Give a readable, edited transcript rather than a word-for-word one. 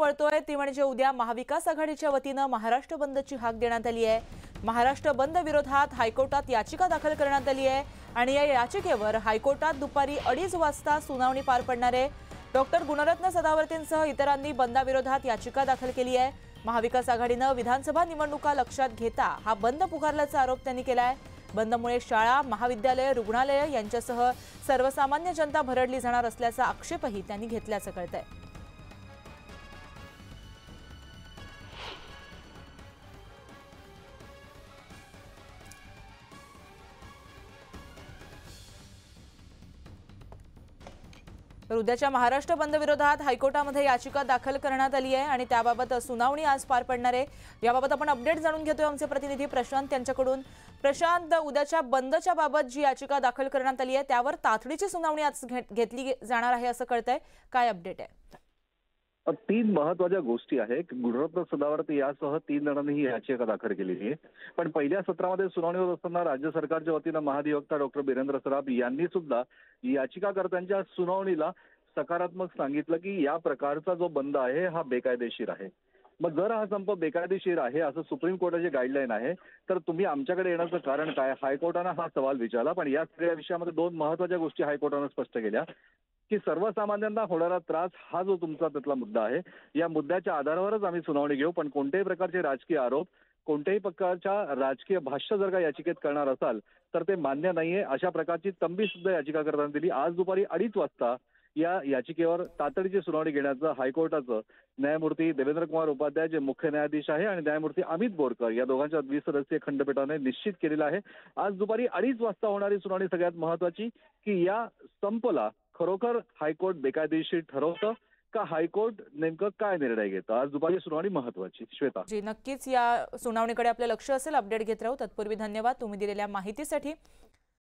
वळतोय ती म्हणजे उद्या महाविकास आघाडीच्या वतीनं महाराष्ट्र बंदची हाक देण्यात आली आहे। महाराष्ट्र बंद विरोधात हायकोर्टात याचिका दाखल करण्यात आली आहे आणि या याचिकेवर हायकोर्टात दुपारी 2:30 वाजता सुनावणी पार पडणार आहे। डॉक्टर गुणरत्न सदावर्तेंसह इतरांनी बंदाविरोधात याचिका दाखल केली आहे। महाविकास आघाडीनं विधानसभा निवडणुका लक्षात घेता हा बंद पुकारल्याचा आरोप त्यांनी केलाय। बंदमुळे शाळा, महाविद्यालय, रुग्णालय यांच्यासह सर्वसामान्य जनता भरडली जाणार असल्याचा आक्षेपही त्यांनी घेतल्याचं कळतंय। तर उद्याच्या महाराष्ट्र बंद विरोधात हायकोर्टामध्ये याचिका दाखल करण्यात आली आहे आणि त्याबाबत सुनावणी आज पार पडणार आहे। याबाबत आपण अपडेट जाणून घेतोय आमचे प्रतिनिधी प्रशांत यांच्याकडून। प्रशांत, उद्याच्या बंदच्या बाबत जी याचिका दाखल करण्यात आली आहे त्यावर तातडीची सुनावणी आज घेतली जाणार आहे असं कळतंय, काय अपडेट आहे? तीन महत्वाच्या गोष्टी आहेत। गुणरत्न सदावर्ते यासह 3 जणांनी ही याचिका दाखल केलेली आहे। पण पहिल्या सत्रामध्ये सुनावणी होत असताना राज्य सरकारच्या वतीनं महाधिवक्ता डॉक्टर बीरेंद्र सराफ यांनी सुद्धा याचिकाकर्त्यांच्या सुनावणीला सकारात्मक सांगितलं की या प्रकारचा जो बंद आहे हा बेकायदेशीर आहे। मग जर हा संप बेकायदेशीर आहे असं सुप्रीम कोर्टाची गाईडलाईन आहे तर तुम्ही आमच्याकडे येण्याचं कारण काय, हायकोर्टानं हा सवाल विचारला। पण या सगळ्या विषयामध्ये 2 महत्वाच्या गोष्टी हायकोर्टानं स्पष्ट केल्या की सर्वसामान्यांना होणारा त्रास हा जो तुमचा त्यातला मुद्दा आहे, या मुद्द्याच्या आधारावरच आम्ही सुनावणी घेऊ। पण कोणत्याही प्रकारचे राजकीय आरोप, कोणत्याही प्रकारच्या राजकीय भाष्य जर का याचिकेत करणार असाल तर ते मान्य नाहीये, अशा प्रकारची तंबी सुद्धा याचिकाकर्त्यांनी दिली। आज दुपारी 2:30 वाजता या याचिकेवर तातडीची सुनावणी घेण्याचं हायकोर्टाचं न्यायमूर्ती देवेंद्र कुमार उपाध्याय जे मुख्य न्यायाधीश आहे आणि न्यायमूर्ती अमित बोरकर या दोघांच्या द्विसदस्यीय खंडपीठाने निश्चित केलेलं आहे। आज दुपारी 2:30 वाजता होणारी सुनावणी सगळ्यात महत्वाची की या संपला खरोखर हायकोर्ट बेकायदेशीर ठरवतं का, हायकोर्ट नेमकं काय निर्णय घेतं। आज दुपारी सुनावणी महत्वाची। श्वेता जी, नक्कीच या सुनावणीकडे आपलं लक्ष असेल। अपडेट घेत राहू। तत्पूर्वी धन्यवाद तुम्ही दिलेल्या माहितीसाठी।